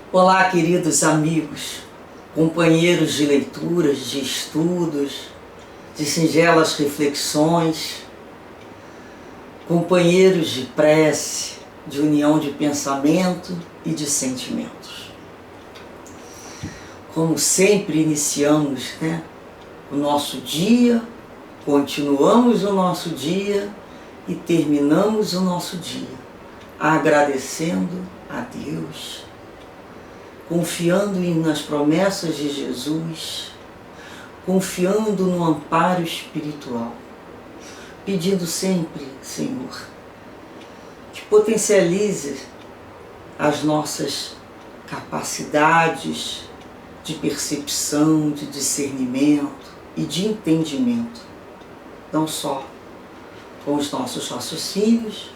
Olá, queridos amigos, companheiros de leituras, de estudos, de singelas reflexões, companheiros de prece, de união de pensamento e de sentimentos. Como sempre iniciamos, o nosso dia, continuamos o nosso dia e terminamos o nosso dia agradecendo a Deus, confiando nas promessas de Jesus, confiando no amparo espiritual, pedindo sempre, Senhor, que potencialize as nossas capacidades de percepção, de discernimento e de entendimento, não só com os nossos raciocínios,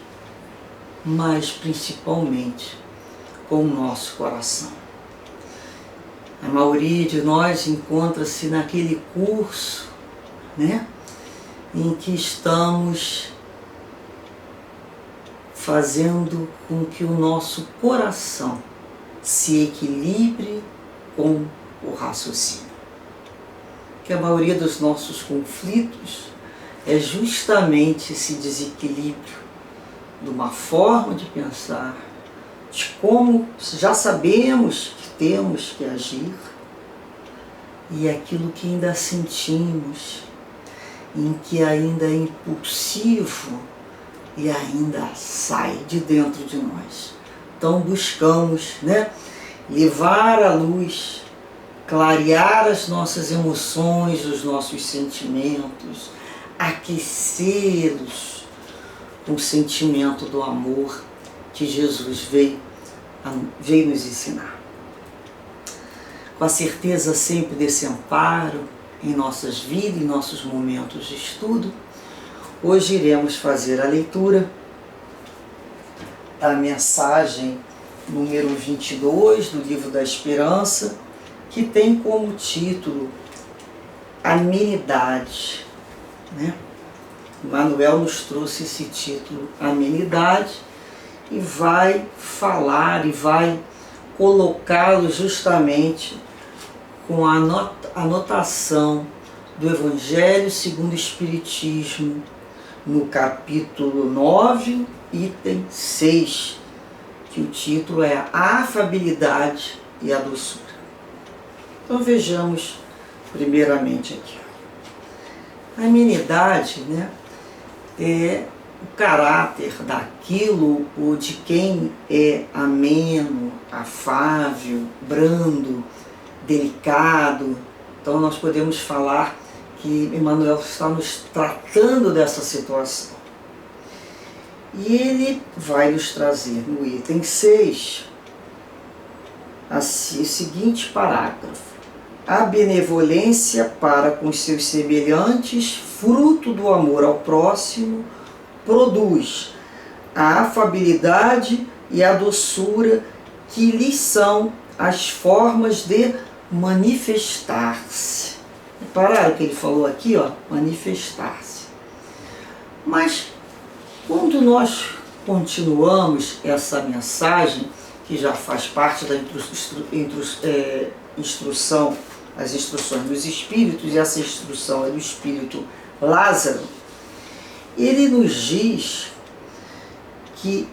mas principalmente com o nosso coração. A maioria de nós encontra-se naquele curso, em que estamos fazendo com que o nosso coração se equilibre com o raciocínio. Que a maioria dos nossos conflitos é justamente esse desequilíbrio de uma forma de pensar, de como já sabemos que temos que agir, e aquilo que ainda sentimos, em que ainda é impulsivo e ainda sai de dentro de nós. Então buscamos levar à luz, clarear as nossas emoções, os nossos sentimentos, aquecê-los com o sentimento do amor que Jesus veio nos ensinar. Com a certeza sempre desse amparo em nossas vidas, em nossos momentos de estudo, hoje iremos fazer a leitura da mensagem número 22 do Livro da Esperança, que tem como título Amenidade. Manuel nos trouxe esse título, Amenidade, e vai falar e vai colocá-lo justamente com a anotação do Evangelho segundo o Espiritismo, no capítulo 9, item 6, que o título é A Afabilidade e a Doçura. Então vejamos primeiramente aqui. A amenidade, é o caráter daquilo ou de quem é ameno, afável, brando, delicado. Então nós podemos falar que Emmanuel está nos tratando dessa situação. E ele vai nos trazer no item 6 o seguinte parágrafo: a benevolência para com seus semelhantes, fruto do amor ao próximo, produz a afabilidade e a doçura que lhes são as formas de manifestar-se. Repararam que ele falou aqui, manifestar-se. Mas quando nós continuamos essa mensagem, que já faz parte da instrução, as instruções dos Espíritos, e essa instrução é do Espírito Lázaro, ele nos diz que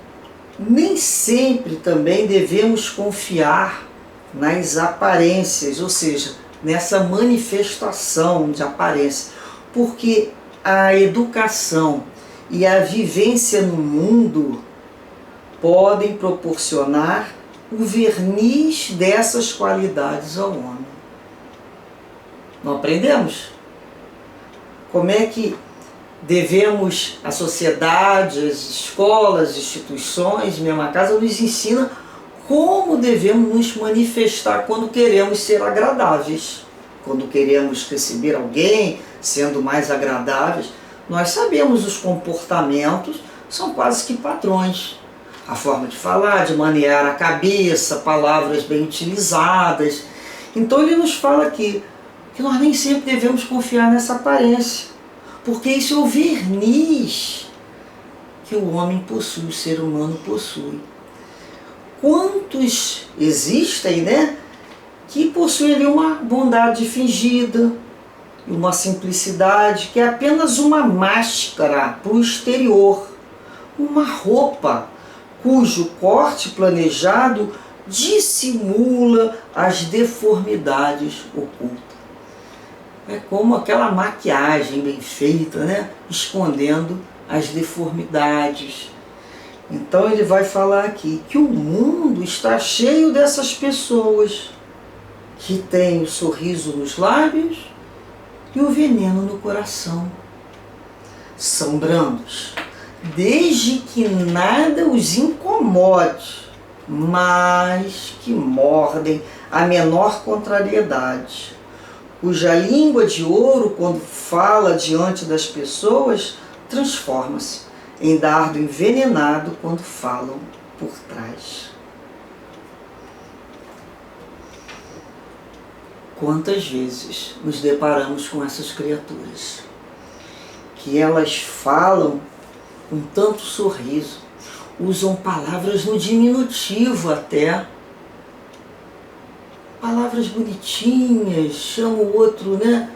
nem sempre também devemos confiar nas aparências, ou seja, nessa manifestação de aparência, porque a educação e a vivência no mundo podem proporcionar o verniz dessas qualidades ao homem. Não aprendemos? Como é que devemos, a sociedade, as escolas, as instituições, mesmo a casa, nos ensina como devemos nos manifestar quando queremos ser agradáveis, quando queremos receber alguém, sendo mais agradáveis. Nós sabemos os comportamentos, são quase que padrões. A forma de falar, de manear a cabeça, palavras bem utilizadas. Então ele nos fala aqui que nós nem sempre devemos confiar nessa aparência, porque isso é o verniz que o homem possui, o ser humano possui. quantos existem, né, que possuem ali uma bondade fingida, uma simplicidade que é apenas uma máscara para o exterior, uma roupa cujo corte planejado dissimula as deformidades ocultas. É como aquela maquiagem bem feita, né, escondendo as deformidades. Então ele vai falar aqui que o mundo está cheio dessas pessoas que têm o sorriso nos lábios e o veneno no coração. São brandos, desde que nada os incomode, mas que mordem a menor contrariedade, cuja língua de ouro, quando fala diante das pessoas, transforma-se em dardo envenenado quando falam por trás. Quantas vezes nos deparamos com essas criaturas, que elas falam com tanto sorriso, usam palavras no diminutivo até, palavras bonitinhas, chamam o outro, né,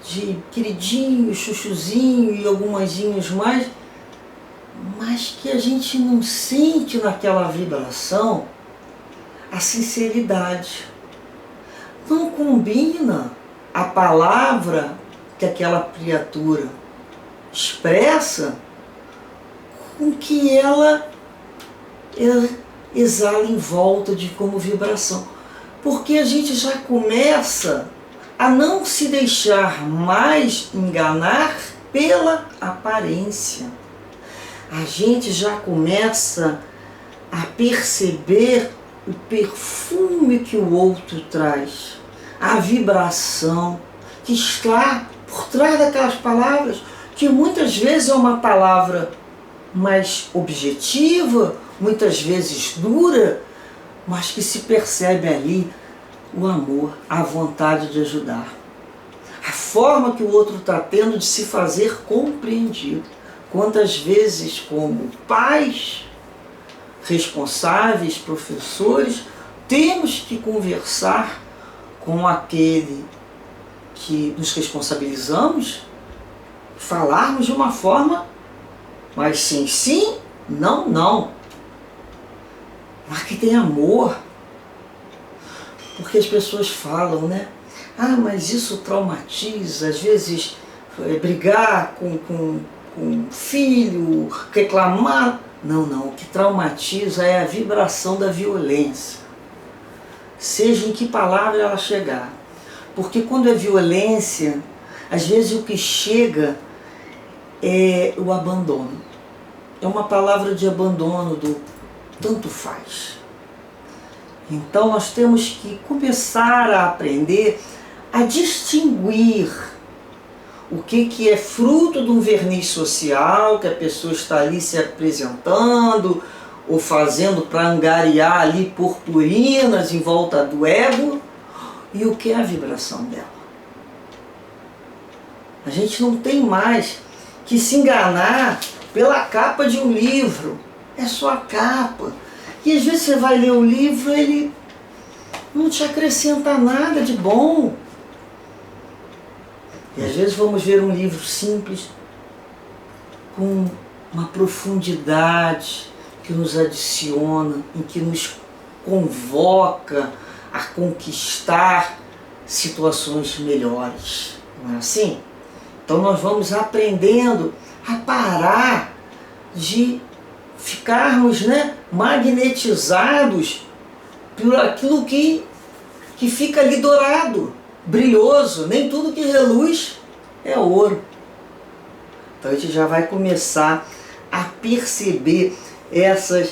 de queridinho, chuchuzinho e algumasinhos mais, mas que a gente não sente naquela vibração a sinceridade. Não combina a palavra que aquela criatura expressa com que ela exala em volta de como vibração. Porque a gente já começa a não se deixar mais enganar pela aparência. A gente já começa a perceber o perfume que o outro traz, a vibração que está por trás daquelas palavras, que muitas vezes é uma palavra mais objetiva, muitas vezes dura, mas que se percebe ali o amor, a vontade de ajudar, a forma que o outro está tendo de se fazer compreendido. Quantas vezes, como pais responsáveis, professores, temos que conversar com aquele que nos responsabilizamos, falarmos de uma forma, mas sim, sim, não, não. Mas que tem amor. Porque as pessoas falam, né? Ah, mas isso traumatiza, às vezes brigar com filho, reclamar. Não, não, o que traumatiza é a vibração da violência. Seja em que palavra ela chegar. Porque quando é violência, às vezes o que chega é o abandono. É uma palavra de abandono, do tanto faz. Então nós temos que começar a aprender a distinguir o que é fruto de um verniz social, que a pessoa está ali se apresentando ou fazendo para angariar ali purpurinas em volta do ego, e o que é a vibração dela. A gente não tem mais que se enganar pela capa de um livro. É só a capa. E às vezes você vai ler o livro, ele não te acrescenta nada de bom. E às vezes vamos ver um livro simples, com uma profundidade que nos adiciona, em que nos convoca a conquistar situações melhores. Não é assim? Então nós vamos aprendendo a parar de ficarmos, né, magnetizados por aquilo que fica ali dourado, brilhoso. Nem tudo que reluz é ouro. Então a gente já vai começar a perceber essas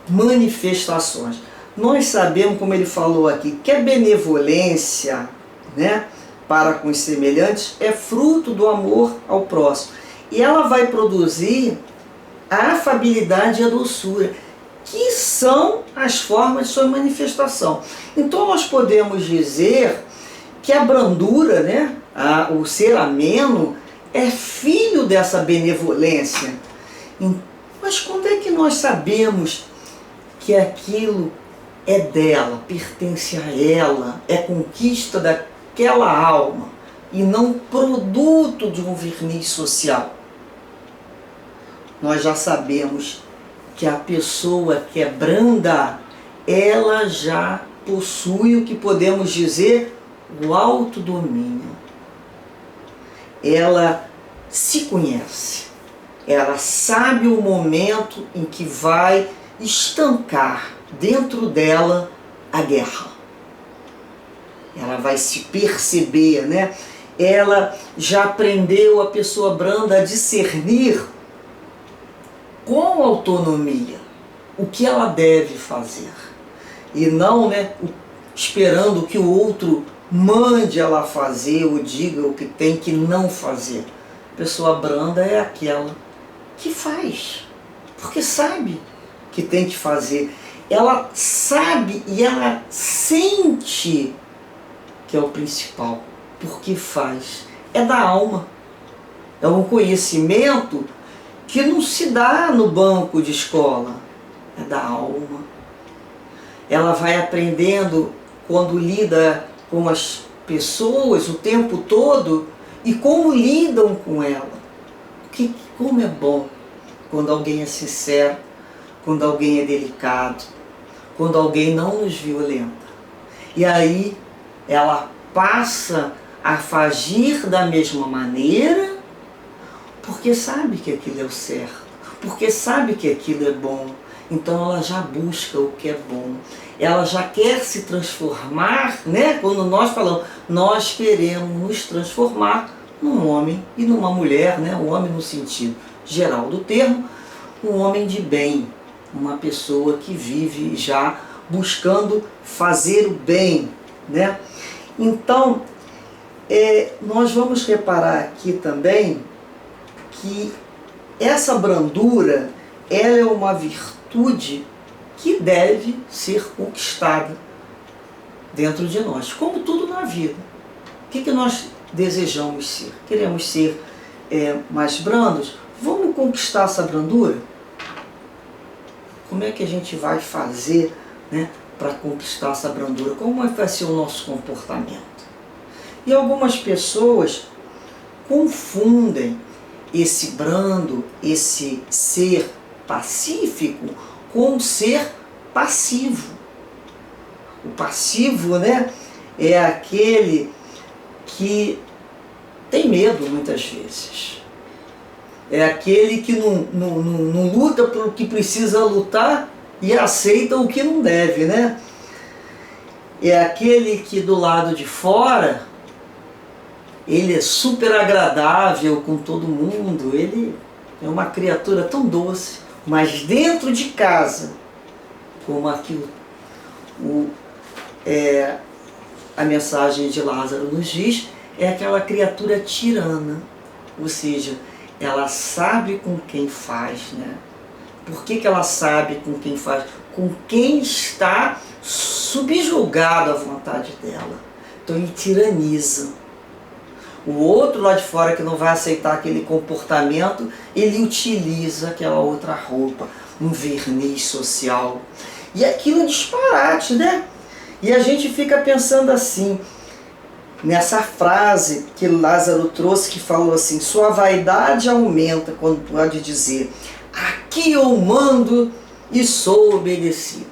manifestações. Nós sabemos, como ele falou aqui, que a benevolência, né, para com os semelhantes é fruto do amor ao próximo. E ela vai produzir a afabilidade e a doçura, que são as formas de sua manifestação. Então nós podemos dizer que a brandura, né, o ser ameno, é filho dessa benevolência. Mas quando é que nós sabemos que aquilo é dela, pertence a ela, é conquista daquela alma e não produto de um verniz social. Nós já sabemos que a pessoa que é branda, ela já possui o que podemos dizer o autodomínio. Ela se conhece, ela sabe o momento em que vai estancar dentro dela a guerra. Ela vai se perceber, né? Ela já aprendeu, a pessoa branda, a discernir com autonomia o que ela deve fazer. E não, né, esperando que o outro mande ela fazer ou diga o que tem que não fazer. A pessoa branda é aquela que faz, porque sabe que tem que fazer. Ela sabe e ela sente que é o principal, porque faz. É da alma. É um conhecimento que não se dá no banco de escola. É da alma. Ela vai aprendendo quando lida com as pessoas o tempo todo e como lidam com ela. Como é bom quando alguém é sincero, quando alguém é delicado, quando alguém não nos violenta. E aí ela passa a agir da mesma maneira, porque sabe que aquilo é o certo, porque sabe que aquilo é bom. Então ela já busca o que é bom. Ela já quer se transformar, né? Quando nós falamos, nós queremos nos transformar num homem e numa mulher, né? Um homem no sentido geral do termo, um homem de bem, uma pessoa que vive já buscando fazer o bem, né? Então, nós vamos reparar aqui também que essa brandura, ela é uma virtude que deve ser conquistada dentro de nós, como tudo na vida. O que nós desejamos ser? Queremos ser mais brandos? Vamos conquistar essa brandura? Como é que a gente vai fazer, né, para conquistar essa brandura? Como vai ser o nosso comportamento? E algumas pessoas confundem esse brando, esse ser pacífico, com ser passivo. O passivo, né, é aquele que tem medo muitas vezes. É aquele que não luta pelo que precisa lutar e aceita o que não deve, né? É aquele que do lado de fora ele é super agradável com todo mundo, ele é uma criatura tão doce, mas dentro de casa, como aqui a mensagem de Lázaro nos diz, é aquela criatura tirana, ou seja, ela sabe com quem faz, né? Por que ela sabe com quem faz? Com quem está subjugado à vontade dela. Então ele tiraniza. O outro lá de fora que não vai aceitar aquele comportamento, ele utiliza aquela outra roupa, um verniz social. E aquilo é disparate, né? E a gente fica pensando assim, nessa frase que Lázaro trouxe, que falou assim, sua vaidade aumenta quando pode dizer, aqui eu mando e sou obedecido.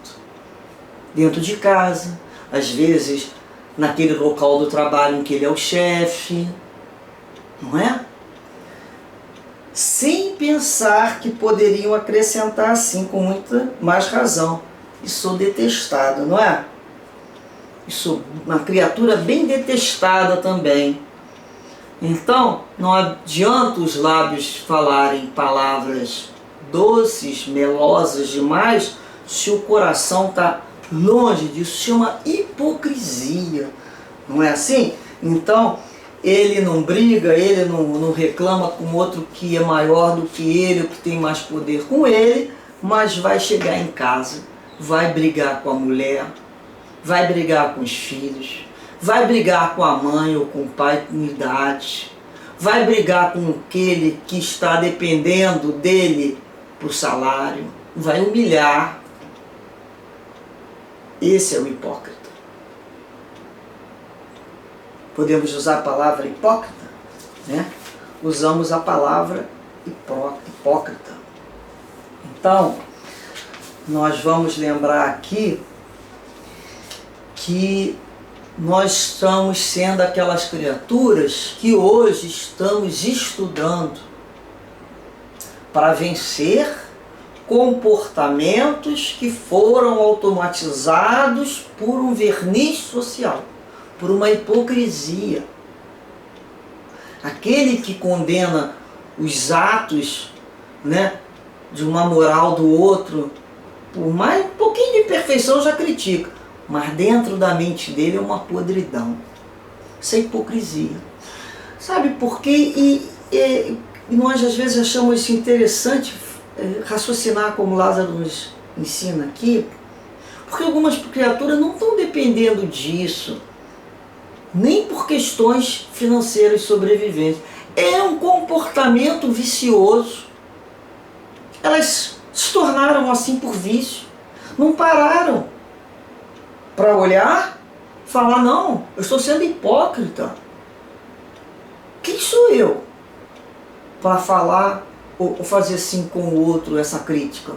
Dentro de casa, às vezes naquele local do trabalho em que ele é o chefe, não é? Sem pensar que poderiam acrescentar assim, com muita mais razão, e sou detestado, não é? E sou uma criatura bem detestada também. Então, não adianta os lábios falarem palavras doces, melosas demais, se o coração está longe disso. Chama hipocrisia, não é assim? Então, ele não briga, ele não reclama com outro que é maior do que ele, ou que tem mais poder com ele, mas vai chegar em casa, vai brigar com a mulher, vai brigar com os filhos, vai brigar com a mãe ou com o pai com idade, vai brigar com aquele que está dependendo dele para o salário, vai humilhar. Esse é o hipócrita. Podemos usar a palavra hipócrita, né? Usamos a palavra hipócrita. Então, nós vamos lembrar aqui que nós estamos sendo aquelas criaturas que hoje estamos estudando para vencer comportamentos que foram automatizados por um verniz social, por uma hipocrisia. Aquele que condena os atos, né, de uma moral do outro, por mais um pouquinho de perfeição já critica, mas dentro da mente dele é uma podridão. Isso é hipocrisia. Sabe por quê? E nós às vezes achamos isso interessante, raciocinar como Lázaro nos ensina aqui, porque algumas criaturas não estão dependendo disso, nem por questões financeiras sobreviventes. É um comportamento vicioso. Elas se tornaram assim por vício. Não pararam para olhar e falar, não, eu estou sendo hipócrita. Quem sou eu para falar ou fazer assim com o outro essa crítica?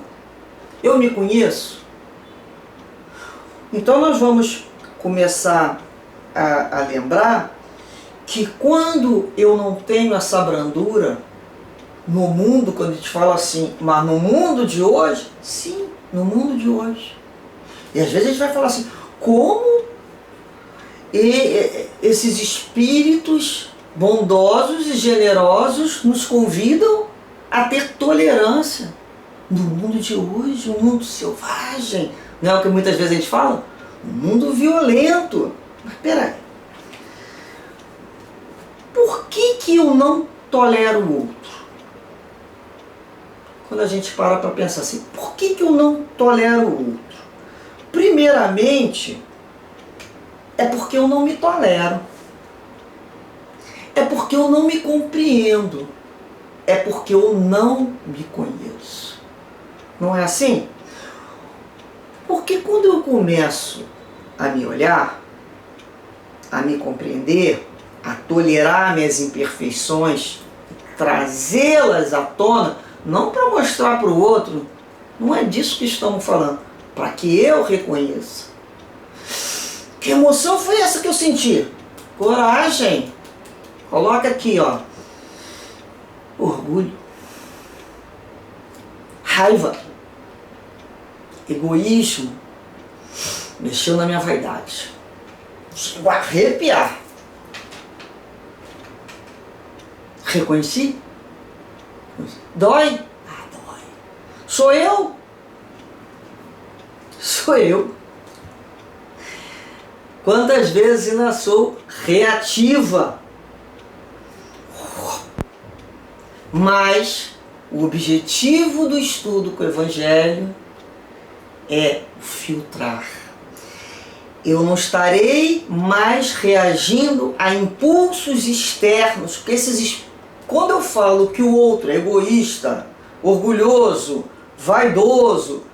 Eu me conheço? Então nós vamos começar a lembrar que quando eu não tenho essa brandura no mundo, quando a gente fala assim, mas no mundo de hoje, sim, no mundo de hoje. E às vezes a gente vai falar assim, como esses espíritos bondosos e generosos nos convidam a ter tolerância no mundo de hoje, um mundo selvagem, não é o que muitas vezes a gente fala? Um mundo violento. Mas peraí, por que eu não tolero o outro? Quando a gente para pensar assim, por que eu não tolero o outro? Primeiramente, é porque eu não me tolero. É porque eu não me compreendo. É porque eu não me conheço. Não é assim? Porque quando eu começo a me olhar, a me compreender, a tolerar minhas imperfeições, trazê-las à tona, não para mostrar para o outro, não é disso que estamos falando, para que eu reconheça. Que emoção foi essa que eu senti? Coragem. Coloca aqui, ó. Orgulho. Raiva. Egoísmo. Mexeu na minha vaidade. Chegou a arrepiar. Reconheci? Dói? Ah, dói. Sou eu? Sou eu. Quantas vezes ainda sou reativa? Mas o objetivo do estudo com o Evangelho é filtrar. Eu não estarei mais reagindo a impulsos externos, porque quando eu falo que o outro é egoísta, orgulhoso, vaidoso,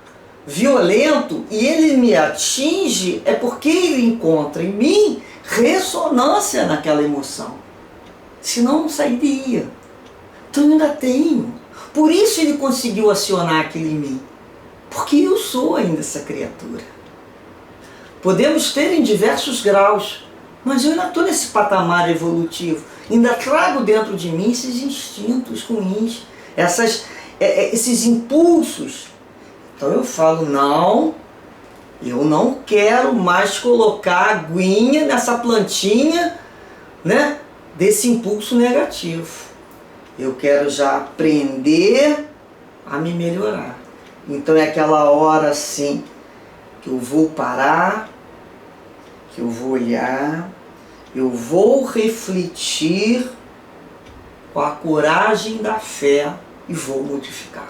violento, e ele me atinge, é porque ele encontra em mim ressonância naquela emoção. Senão não sairia. Então eu ainda tenho. Por isso ele conseguiu acionar aquilo em mim. Porque eu sou ainda essa criatura. Podemos ter em diversos graus, mas eu ainda estou nesse patamar evolutivo. Ainda trago dentro de mim esses instintos ruins, esses impulsos. Então eu falo, não, eu não quero mais colocar aguinha nessa plantinha, né, desse impulso negativo. Eu quero já aprender a me melhorar. Então é aquela hora assim que eu vou parar, que eu vou olhar, eu vou refletir com a coragem da fé e vou modificar.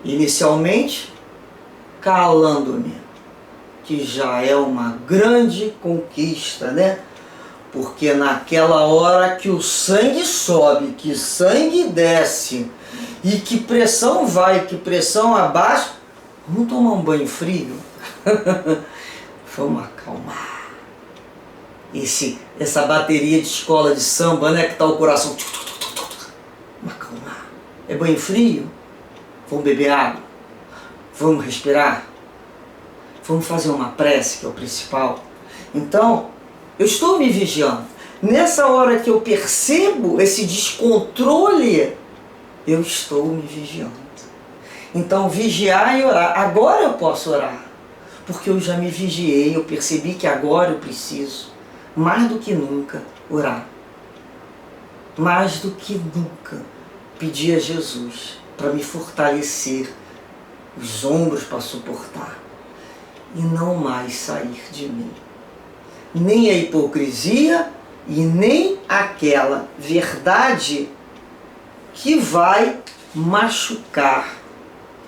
Inicialmente, calando-me, que já é uma grande conquista, né? Porque naquela hora que o sangue sobe, que sangue desce, e que pressão vai, que pressão abaixa, vamos tomar um banho frio? Vamos acalmar. Essa bateria de escola de samba, né? Que tá o coração. Vamos acalmar. É banho frio? Vamos beber água? Vamos respirar? Vamos fazer uma prece, que é o principal. Então, eu estou me vigiando. Nessa hora que eu percebo esse descontrole, eu estou me vigiando. Então, vigiar e orar. Agora eu posso orar. Porque eu já me vigiei, eu percebi que agora eu preciso, mais do que nunca, orar. Mais do que nunca, pedir a Jesus para me fortalecer os ombros para suportar e não mais sair de mim. Nem a hipocrisia e nem aquela verdade que vai machucar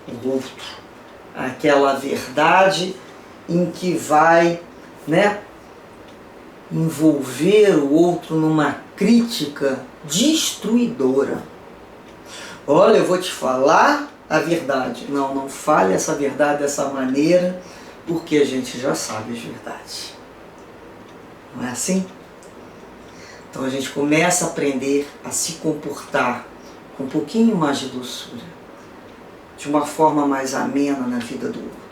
o outro. Aquela verdade em que vai, né, envolver o outro numa crítica destruidora. Olha, eu vou te falar a verdade. Não, não fale essa verdade dessa maneira, porque a gente já sabe as verdades. Não é assim? Então a gente começa a aprender a se comportar com um pouquinho mais de doçura, de uma forma mais amena na vida do outro.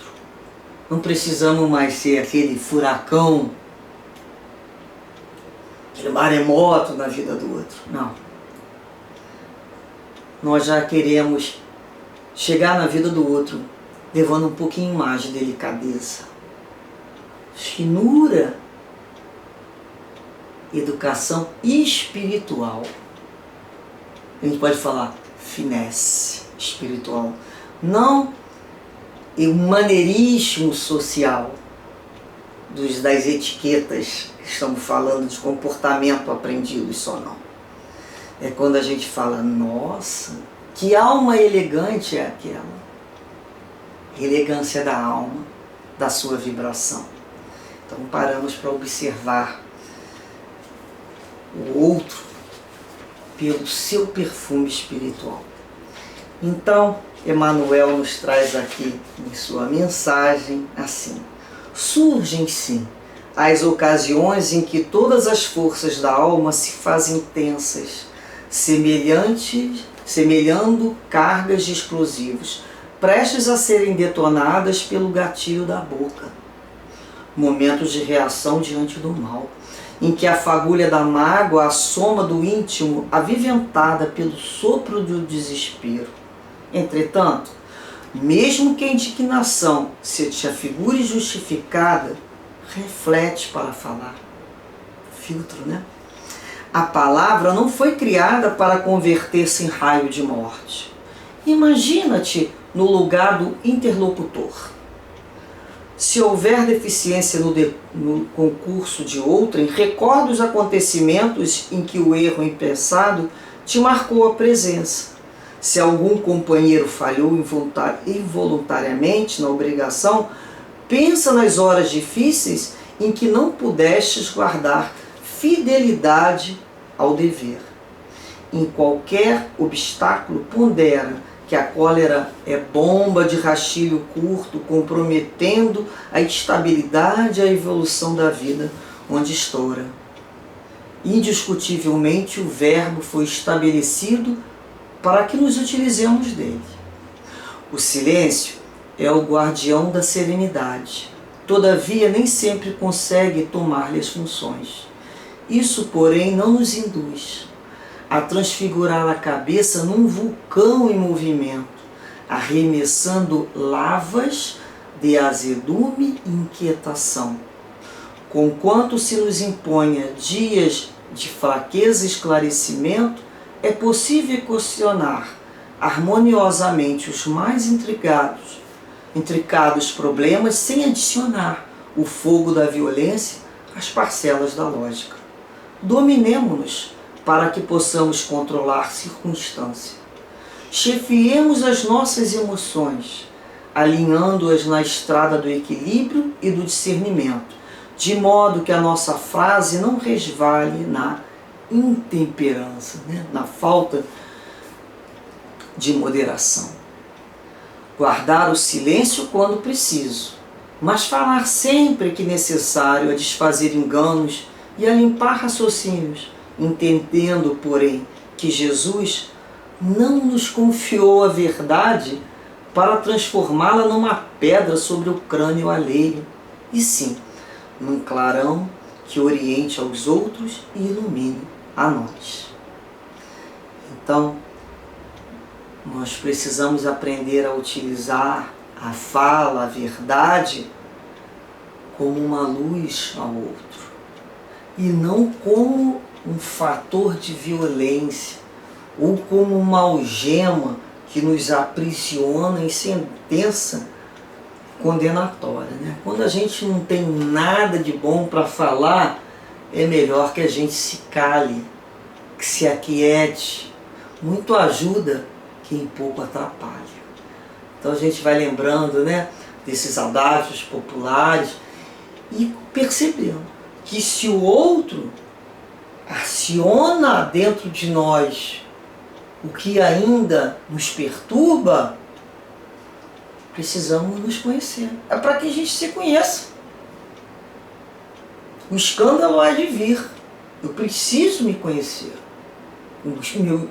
Não precisamos mais ser aquele furacão, aquele maremoto na vida do outro. Não. Nós já queremos chegar na vida do outro levando um pouquinho mais de delicadeza, finura, educação espiritual. A gente pode falar finesse espiritual. Não o maneirismo social das etiquetas que estamos falando de comportamento aprendido, só não. É quando a gente fala, nossa, que alma elegante é aquela. Elegância da alma, da sua vibração. Então paramos para observar o outro pelo seu perfume espiritual. Então, Emmanuel nos traz aqui em sua mensagem assim: surgem sim as ocasiões em que todas as forças da alma se fazem tensas, semelhando cargas de explosivos, prestes a serem detonadas pelo gatilho da boca. Momentos de reação diante do mal, em que a fagulha da mágoa assoma do íntimo, aviventada pelo sopro do desespero. Entretanto, mesmo que a indignação se te afigure justificada, reflete para falar. Filtro, né? A palavra não foi criada para converter-se em raio de morte. Imagina-te no lugar do interlocutor. Se houver deficiência no concurso de outrem, recorda os acontecimentos em que o erro impensado te marcou a presença. Se algum companheiro falhou involuntariamente na obrigação, pensa nas horas difíceis em que não pudestes guardar fidelidade ao dever. Em qualquer obstáculo, pondera que a cólera é bomba de rastilho curto, comprometendo a estabilidade e a evolução da vida onde estoura. Indiscutivelmente, o verbo foi estabelecido para que nos utilizemos dele. O silêncio é o guardião da serenidade. Todavia, nem sempre consegue tomar-lhe as funções. Isso, porém, não nos induz a transfigurar a cabeça num vulcão em movimento, arremessando lavas de azedume e inquietação. Conquanto se nos imponha dias de fraqueza e esclarecimento, é possível equacionar harmoniosamente os mais intricados problemas sem adicionar o fogo da violência às parcelas da lógica. Dominemo-nos para que possamos controlar circunstância. Chefiemos as nossas emoções, alinhando-as na estrada do equilíbrio e do discernimento, de modo que a nossa frase não resvale na intemperança, na falta de moderação. Guardar o silêncio quando preciso, mas falar sempre que necessário a desfazer enganos e a limpar raciocínios, entendendo, porém, que Jesus não nos confiou a verdade para transformá-la numa pedra sobre o crânio alheio, e sim, num clarão que oriente aos outros e ilumine a nós. Então, nós precisamos aprender a utilizar a fala, a verdade, como uma luz ao outro, e não como um fator de violência, ou como uma algema que nos aprisiona em sentença condenatória, né? Quando a gente não tem nada de bom para falar, é melhor que a gente se cale, que se aquiete. Muito ajuda quem pouco atrapalha. Então a gente vai lembrando, né, desses adágios populares e percebendo que se o outro aciona dentro de nós o que ainda nos perturba, precisamos nos conhecer. É para que a gente se conheça. O escândalo há de vir. Eu preciso me conhecer. O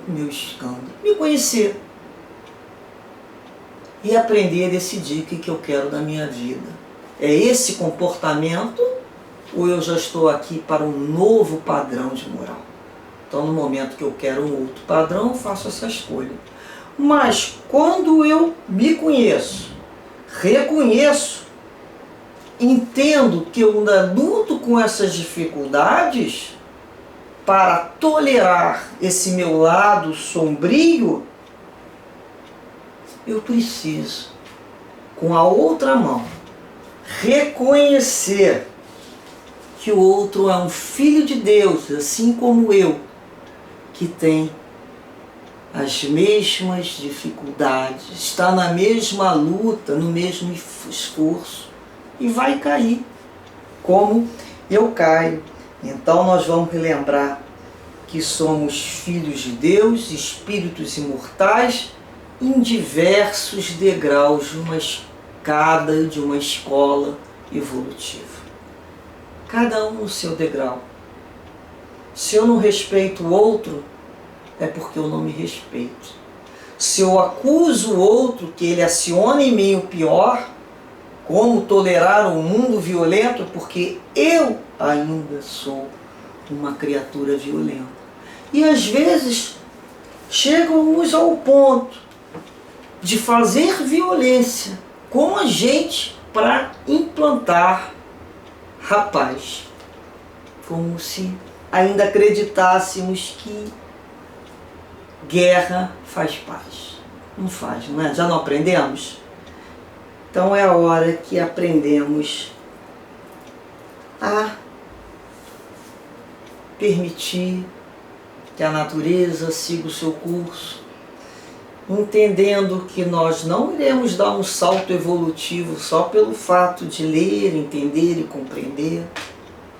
meu escândalo. Me conhecer. E aprender a decidir o que eu quero da minha vida. É esse comportamento ou eu já estou aqui para um novo padrão de moral? Então, no momento que eu quero um outro padrão, eu faço essa escolha. Mas, quando eu me conheço, reconheço, entendo que eu ainda luto com essas dificuldades para tolerar esse meu lado sombrio, eu preciso, com a outra mão, reconhecer que o outro é um filho de Deus, assim como eu, que tem as mesmas dificuldades, está na mesma luta, no mesmo esforço e vai cair, como eu caio. Então nós vamos relembrar que somos filhos de Deus, espíritos imortais, em diversos degraus de uma escada, de uma escola evolutiva. Cada um no seu degrau. Se eu não respeito o outro, é porque eu não me respeito. Se eu acuso o outro que ele aciona em mim o pior, como tolerar um mundo violento, porque eu ainda sou uma criatura violenta. E às vezes chegamos ao ponto de fazer violência com a gente para implantar a paz. Como se ainda acreditássemos que guerra faz paz. Não faz, não é? Já não aprendemos? Então é a hora que aprendemos a permitir que a natureza siga o seu curso, entendendo que nós não iremos dar um salto evolutivo só pelo fato de ler, entender e compreender,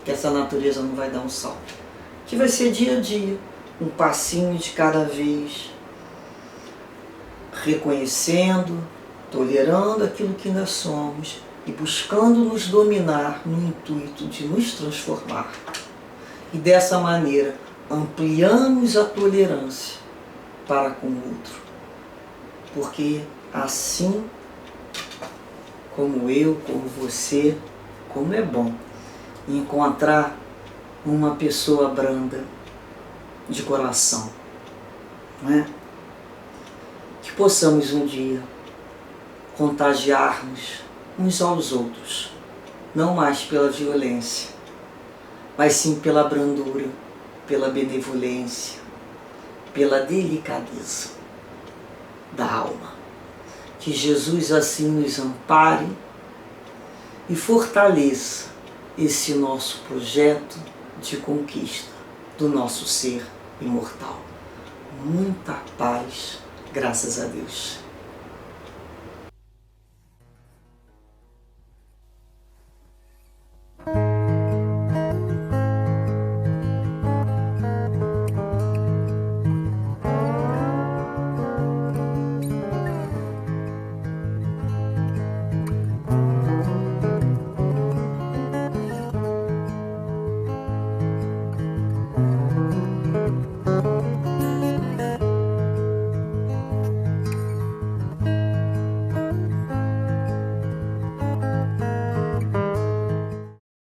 que essa natureza não vai dar um salto. Que vai ser dia a dia, um passinho de cada vez, reconhecendo, tolerando aquilo que ainda somos e buscando nos dominar no intuito de nos transformar. E dessa maneira ampliamos a tolerância para com o outro. Porque assim como eu, como você, como é bom encontrar uma pessoa branda de coração, não é? Que possamos um dia contagiar-nos uns aos outros, não mais pela violência, mas sim pela brandura, pela benevolência, pela delicadeza da alma. Que Jesus assim nos ampare e fortaleça esse nosso projeto de conquista do nosso ser imortal. Muita paz, graças a Deus.